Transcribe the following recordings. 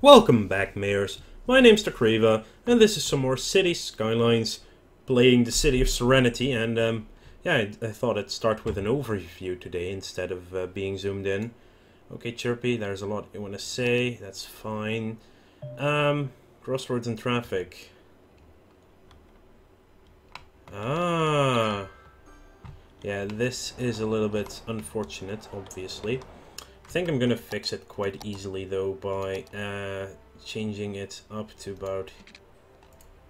Welcome back, Mayors. My name's Takriva, and this is some more City Skylines, playing the City of Serenity, and yeah, I thought I'd start with an overview today instead of being zoomed in. Okay, Chirpy, there's a lot you want to say, that's fine. Crossroads and traffic. Ah, yeah, this is a little bit unfortunate, obviously. I think I'm gonna fix it quite easily though by changing it up to about...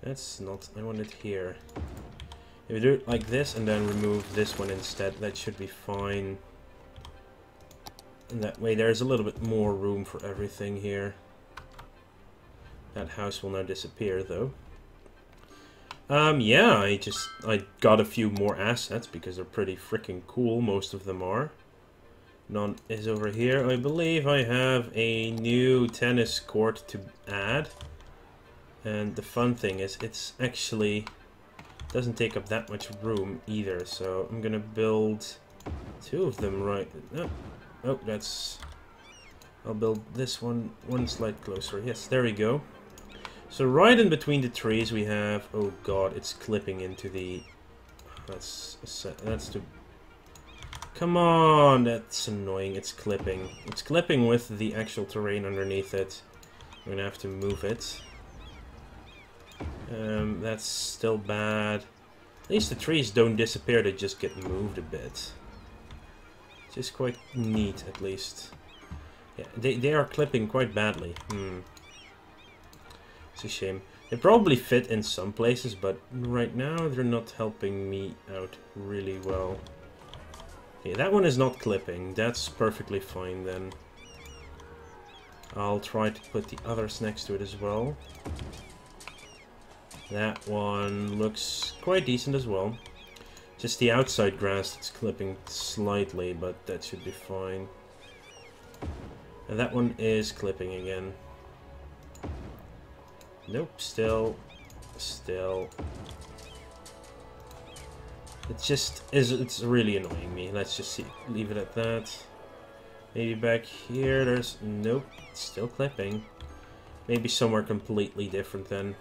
That's not... I want it here. If we do it like this and then remove this one instead, that should be fine. And that way there's a little bit more room for everything here. That house will now disappear though. Yeah, I got a few more assets because they're pretty freaking cool, most of them are. None is over here. I believe I have a new tennis court to add. And the fun thing is, it's actually doesn't take up that much room either. So I'm gonna build two of them right. Oh, that's... I'll build this one slide closer. Yes, there we go. So right in between the trees we have... Oh god, it's clipping into the... That's too... Come on, that's annoying. It's clipping. It's clipping with the actual terrain underneath it. I'm gonna have to move it. That's still bad. At least the trees don't disappear, they just get moved a bit. Which is quite neat, at least. Yeah, they are clipping quite badly. It's a shame. They probably fit in some places, but right now they're not helping me out really well. Okay, that one is not clipping. That's perfectly fine then. I'll try to put the others next to it as well. That one looks quite decent as well. Just the outside grass that's clipping slightly, but that should be fine. And that one is clipping again. Nope, still. It's really annoying me. Let's just leave it at that. Maybe back here there's... Nope, it's still clipping. Maybe somewhere completely different then.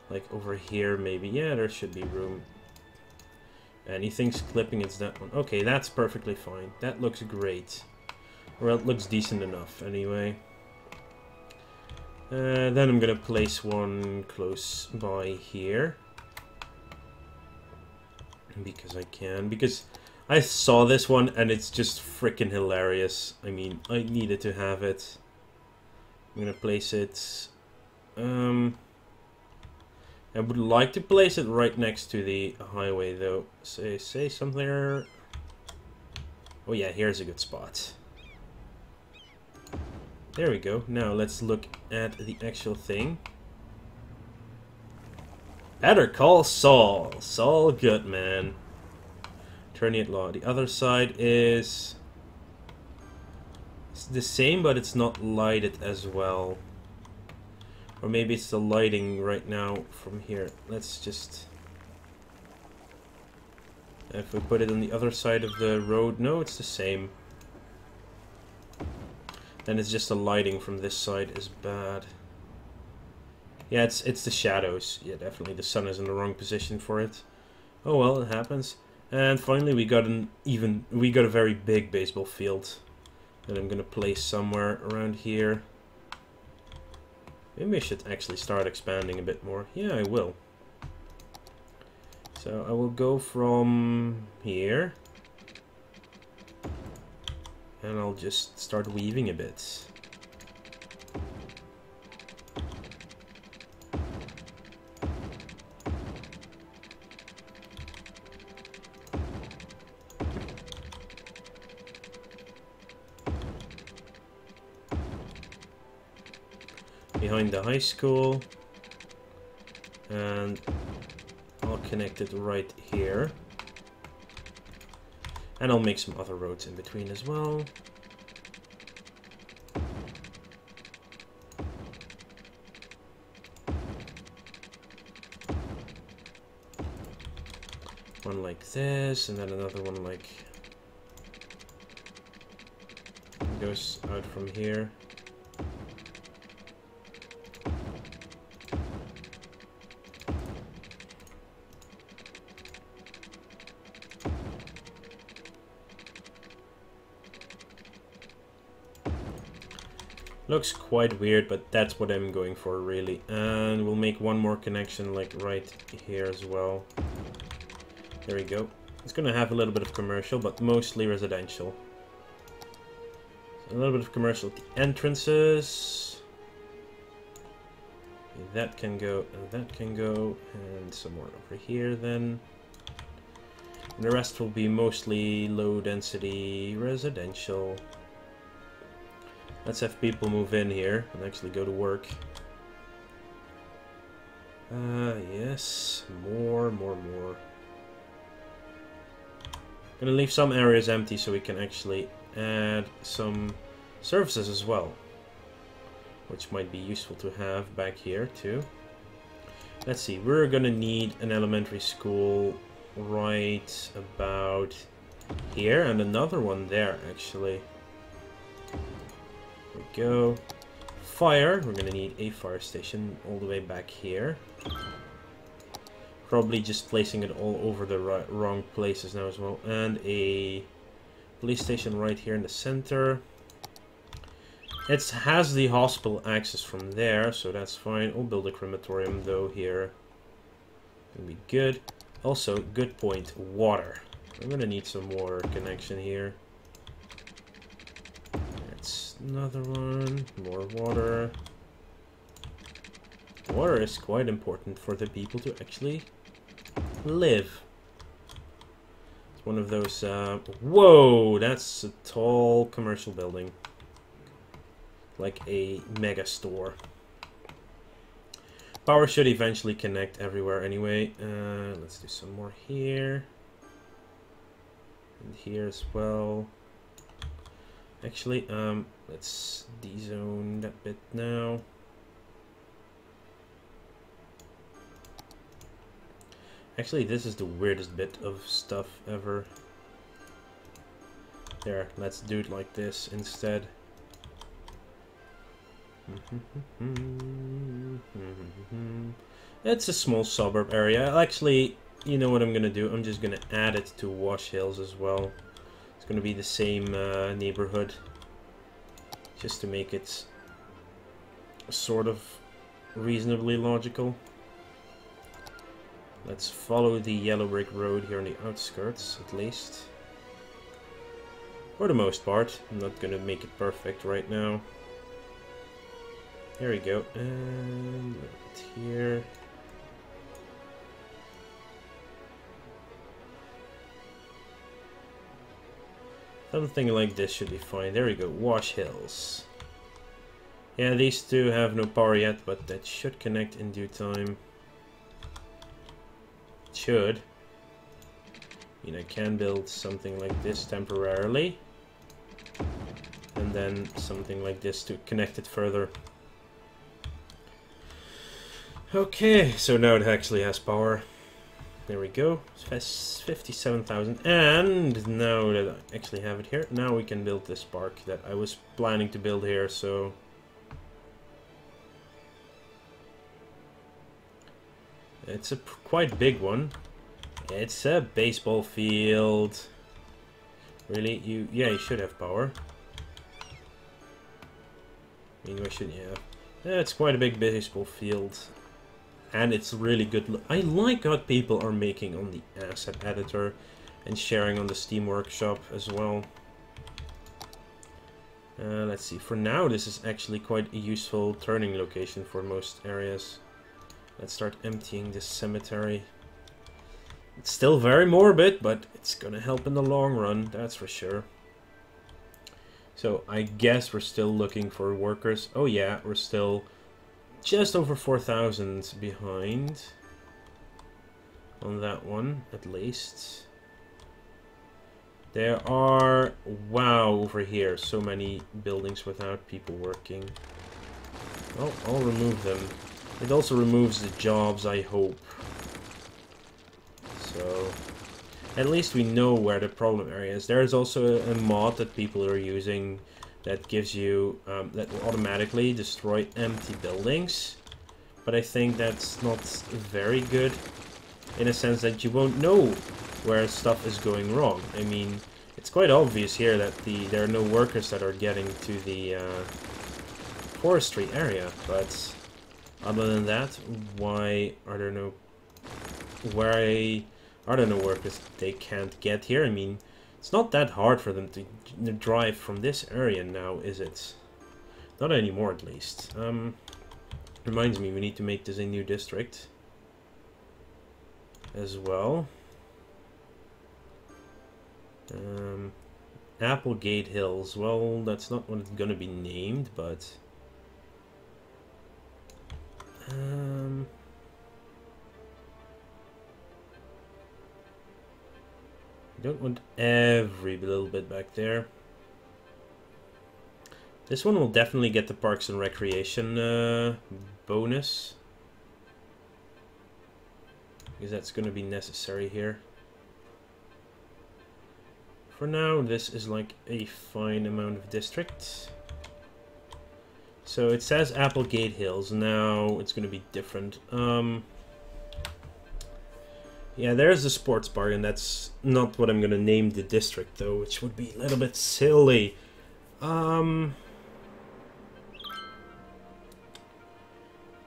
Like over here maybe. Yeah, there should be room. Anything's clipping, it's that one. Okay, that's perfectly fine. That looks great. Well, it looks decent enough anyway. Then I'm gonna place one close by here. Because I can. Because I saw this one and it's just freaking hilarious. I mean, I needed to have it. I'm gonna place it... I would like to place it right next to the highway though. Say something... Oh yeah, here's a good spot. There we go. Now let's look at the actual thing. Better call Saul. Saul Goodman. Attorney at law. The other side is... It's the same, but it's not lighted as well. Or maybe it's the lighting right now from here. Let's just... If we put it on the other side of the road... No, it's the same. Then it's just the lighting from this side is bad. Yeah, it's the shadows. Yeah, definitely the sun is in the wrong position for it. Oh well, it happens. And finally we got a very big baseball field that I'm gonna place somewhere around here. Maybe I should actually start expanding a bit more. Yeah, I will. So I will go from here. And I'll just start weaving a bit. Behind the high school, and I'll connect it right here, and I'll make some other roads in between as well. One like this, and then another one like goes out from here. Looks quite weird, but that's what I'm going for, really. And we'll make one more connection, like, right here as well. There we go. It's gonna have a little bit of commercial, but mostly residential. So a little bit of commercial at the entrances. Okay, that can go, and that can go, and some more over here then. And the rest will be mostly low-density residential. Let's have people move in here and actually go to work. Yes, more. Gonna leave some areas empty so we can actually add some services as well, which might be useful to have back here too. Let's see, we're gonna need an elementary school right about here and another one there actually. There we go. Fire, we're gonna need a fire station all the way back here. Probably just placing it all over the wrong places now as well. And a police station right here in the center. It has the hospital access from there, so that's fine. We'll build a crematorium though here. Gonna be good. Also, good point, water. I'm gonna need some water connection here. That's another one. More water. Water is quite important for the people to actually live. It's one of those... whoa! That's a tall commercial building. Like a mega store. Power should eventually connect everywhere anyway. Let's do some more here. And here as well. Actually, let's dezone that bit now. Actually, this is the weirdest bit of stuff ever. There, let's do it like this instead. It's a small suburb area. Actually, you know what I'm gonna do? I'm just gonna add it to Wash Hills as well. It's gonna be the same neighborhood. Just to make it sort of reasonably logical. Let's follow the yellow brick road here on the outskirts, at least. For the most part. I'm not gonna make it perfect right now. There we go. And right here. Something like this should be fine. There we go. Wash Hills. Yeah, these two have no power yet, but that should connect in due time. Should. I mean, I can build something like this temporarily. And then something like this to connect it further. Okay, so now it actually has power. There we go. It has 57,000. And now that I actually have it here, now we can build this park that I was planning to build here, so... It's a quite big one. It's a baseball field. Really? Yeah, you should have power. I mean, why shouldn't you have? Yeah, it's quite a big baseball field. And it's really good. I like what people are making on the asset editor and sharing on the Steam Workshop as well. Let's see. For now, this is actually quite a useful turning location for most areas. Let's start emptying this cemetery. It's still very morbid, but it's gonna help in the long run, that's for sure. So I guess we're still looking for workers. Oh yeah, we're still just over 4,000 behind on that one, at least. There are, wow, over here, so many buildings without people working. Well, I'll remove them. It also removes the jobs, I hope. So, at least we know where the problem area is. There is also a mod that people are using that gives you, that will automatically destroy empty buildings. But I think that's not very good, in a sense that you won't know where stuff is going wrong. I mean, it's quite obvious here that there are no workers that are getting to the forestry area, but other than that, why are there no workers they can't get here? I mean, it's not that hard for them to drive from this area now, is it? Not anymore, at least. Reminds me, we need to make this a new district as well. Applegate Hills. Well, that's not what it's gonna be named, but I don't want every little bit back there. This one will definitely get the Parks and Recreation bonus, because that's going to be necessary here. For now, this is like a fine amount of districts. So it says Applegate Hills. Now it's going to be different. Yeah, there's the sports bar, and that's not what I'm going to name the district, though, which would be a little bit silly.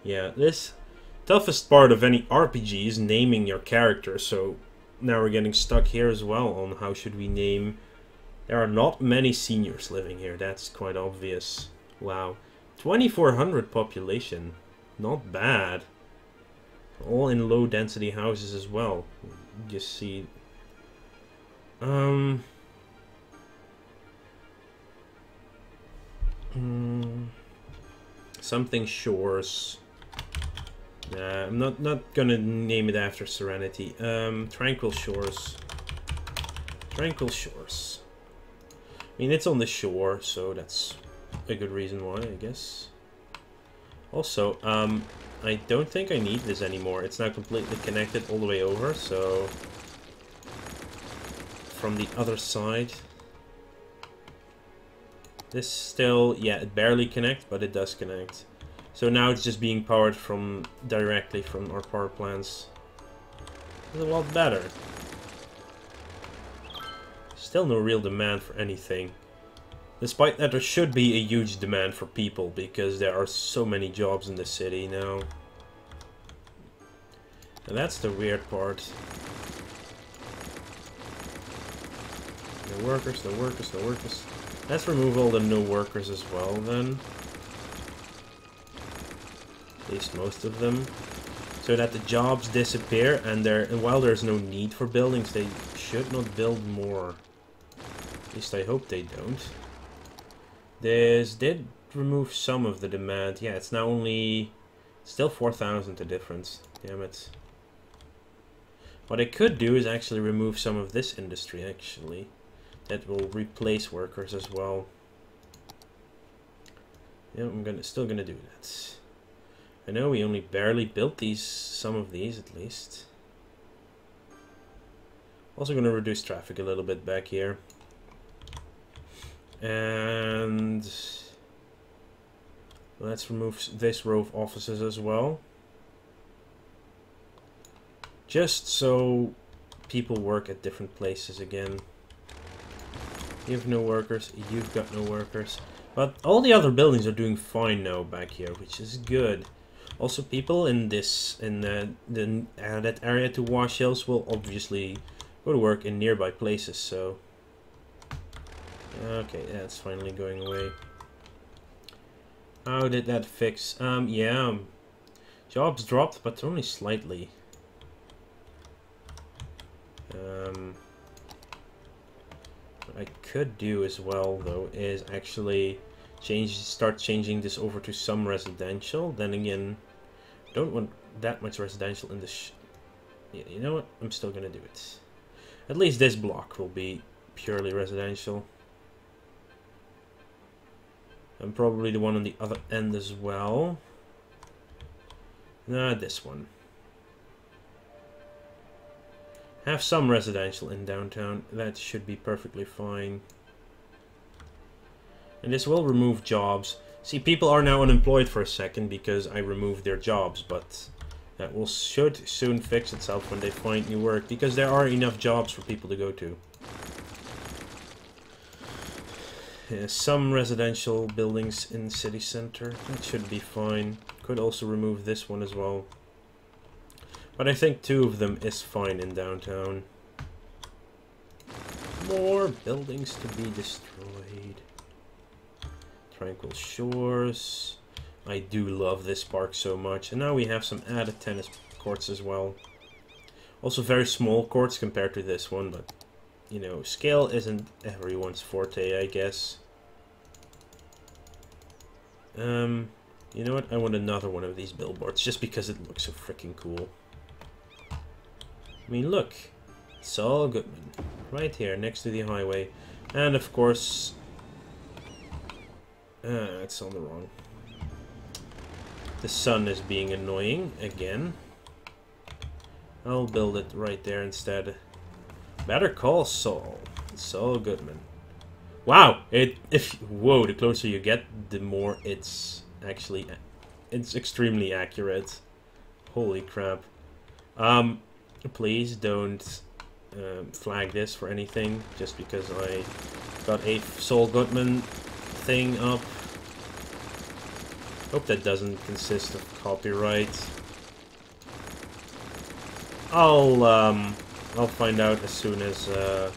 Yeah, this toughest part of any RPG is naming your character, so now we're getting stuck here as well on how should we name. There are not many seniors living here, that's quite obvious. Wow, 2,400 population, not bad. All in low density houses as well. You see, something Shores. Nah, I'm not gonna name it after Serenity. Tranquil Shores. Tranquil Shores. I mean, it's on the shore, so that's a good reason why, I guess. Also, I don't think I need this anymore. It's now completely connected all the way over, so from the other side. This still, yeah, it barely connects, but it does connect. So now it's just being powered from directly from our power plants. It's a lot better. Still no real demand for anything. Despite that, there should be a huge demand for people because there are so many jobs in the city now. And that's the weird part. No workers, no workers, no workers. Let's remove all the no workers as well then. At least most of them. So that the jobs disappear and while there's no need for buildings, they should not build more. At least I hope they don't. This did remove some of the demand. Yeah, it's now only still 4,000 the difference. Damn it. What I could do is actually remove some of this industry actually. That will replace workers as well. Yeah, I'm still gonna do that. I know we only barely built some of these at least. Also gonna reduce traffic a little bit back here. And let's remove this row of offices as well. Just so people work at different places again. You have no workers, you've got no workers. But all the other buildings are doing fine now back here, which is good. Also, people in that area to Wash Hills will obviously go to work in nearby places, so... Okay, that's finally going away. How did that fix? Yeah. Jobs dropped, but only slightly. What I could do as well, though, is actually start changing this over to some residential. Then again, I don't want that much residential in the yeah, you know what? I'm still gonna do it. At least this block will be purely residential. And probably the one on the other end as well. Nah, this one. Have some residential in downtown. That should be perfectly fine. And this will remove jobs. See, people are now unemployed for a second because I removed their jobs, but that should soon fix itself when they find new work, because there are enough jobs for people to go to. Some residential buildings in the city center. That should be fine. Could also remove this one as well. But I think 2 of them is fine in downtown. More buildings to be destroyed. Tranquil Shores. I do love this park so much. And now we have some added tennis courts as well. Also very small courts compared to this one, but you know, scale isn't everyone's forte, I guess. You know what? I want another one of these billboards just because it looks so freaking cool. I mean, look. Saul Goodman. Right here, next to the highway. And of course... it's on the wrong. The sun is being annoying again. I'll build it right there instead. Better call Saul. Saul Goodman. Wow! Whoa, the closer you get, the more it's actually... It's extremely accurate. Holy crap. Please don't flag this for anything, just because I got a Saul Goodman thing up. Hope that doesn't consist of copyright. I'll find out as soon as the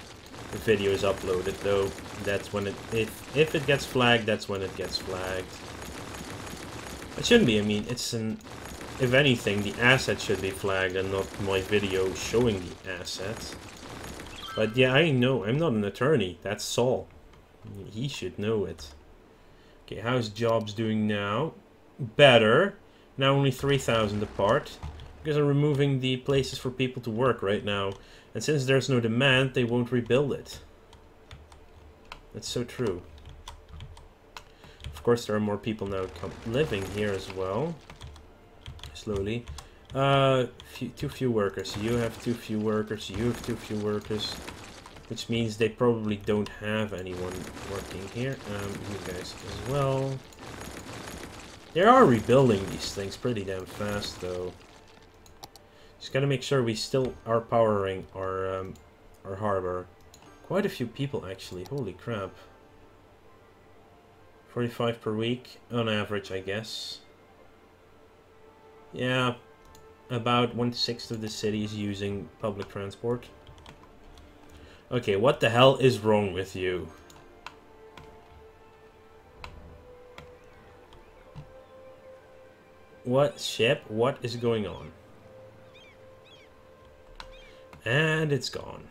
video is uploaded, though. That's when it, if it gets flagged, that's when it gets flagged. It shouldn't be. I mean, it's an, if anything, the asset should be flagged and not my video showing the asset. But yeah, I know, I'm not an attorney. That's Saul. He should know it. Okay, how's jobs doing now? Better. Now only 3,000 apart. Because I'm removing the places for people to work right now. And since there's no demand, they won't rebuild it. That's so true. Of course, there are more people now living here as well. Slowly. Too few workers. You have too few workers. You have too few workers. Which means they probably don't have anyone working here. You guys as well. They are rebuilding these things pretty damn fast, though. Just gotta make sure we still are powering our harbor. Quite a few people, actually. Holy crap. 45 per week, on average, I guess. Yeah, about 1/6 of the city is using public transport. Okay, what the hell is wrong with you? What ship? What is going on? And it's gone.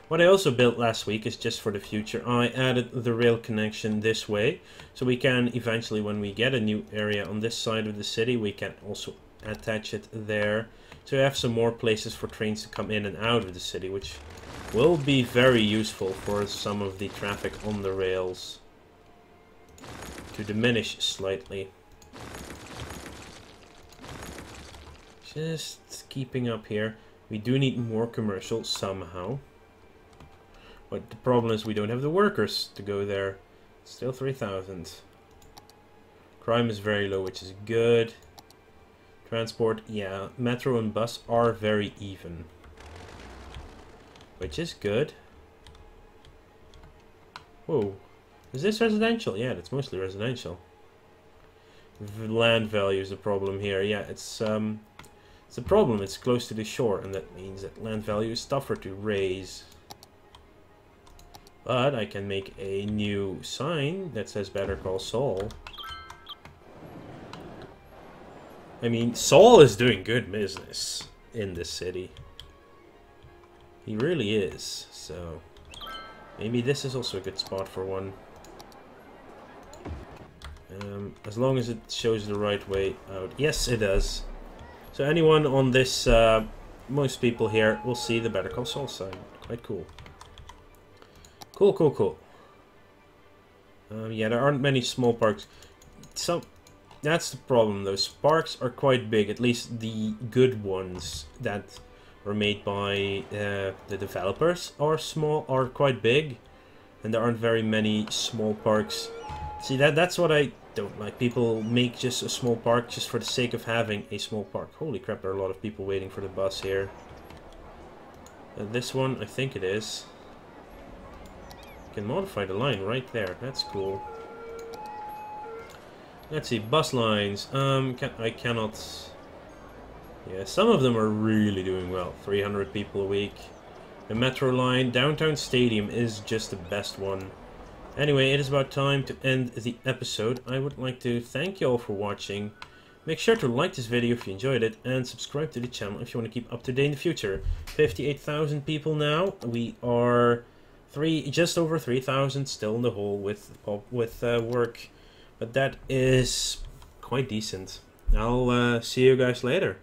What I also built last week is just for the future. I added the rail connection this way, so we can eventually, when we get a new area on this side of the city, we can also attach it there. So we have some more places for trains to come in and out of the city, which will be very useful for some of the traffic on the rails to diminish slightly. Just keeping up here. We do need more commercial somehow. But the problem is we don't have the workers to go there. Still 3,000. Crime is very low, which is good. Transport, yeah. Metro and bus are very even. Which is good. Whoa. Is this residential? Yeah, that's mostly residential. Land value is a problem here. Yeah, it's a problem. It's close to the shore, and that means that land value is tougher to raise. But I can make a new sign that says Better Call Saul. I mean, Saul is doing good business in this city. He really is. So maybe this is also a good spot for one. As long as it shows the right way out. Yes, it does. So anyone on this, most people here will see the Better Call Saul sign. Quite cool. Cool, cool, cool. Yeah, there aren't many small parks. That's the problem. Those parks are quite big. At least the good ones that were made by the developers are quite big, and there aren't very many small parks. See, that's what I don't like. People make just a small park just for the sake of having a small park. Holy crap! There are a lot of people waiting for the bus here. This one, I think it is. Can modify the line right there. That's cool. Let's see, bus lines. I cannot. Yeah, some of them are really doing well. 300 people a week. The metro line, downtown stadium is just the best one. Anyway, it is about time to end the episode. I would like to thank you all for watching. Make sure to like this video if you enjoyed it, and subscribe to the channel if you want to keep up to date in the future. 58,000 people now. We are just over 3,000 still in the hole with work, but that is quite decent. I'll see you guys later.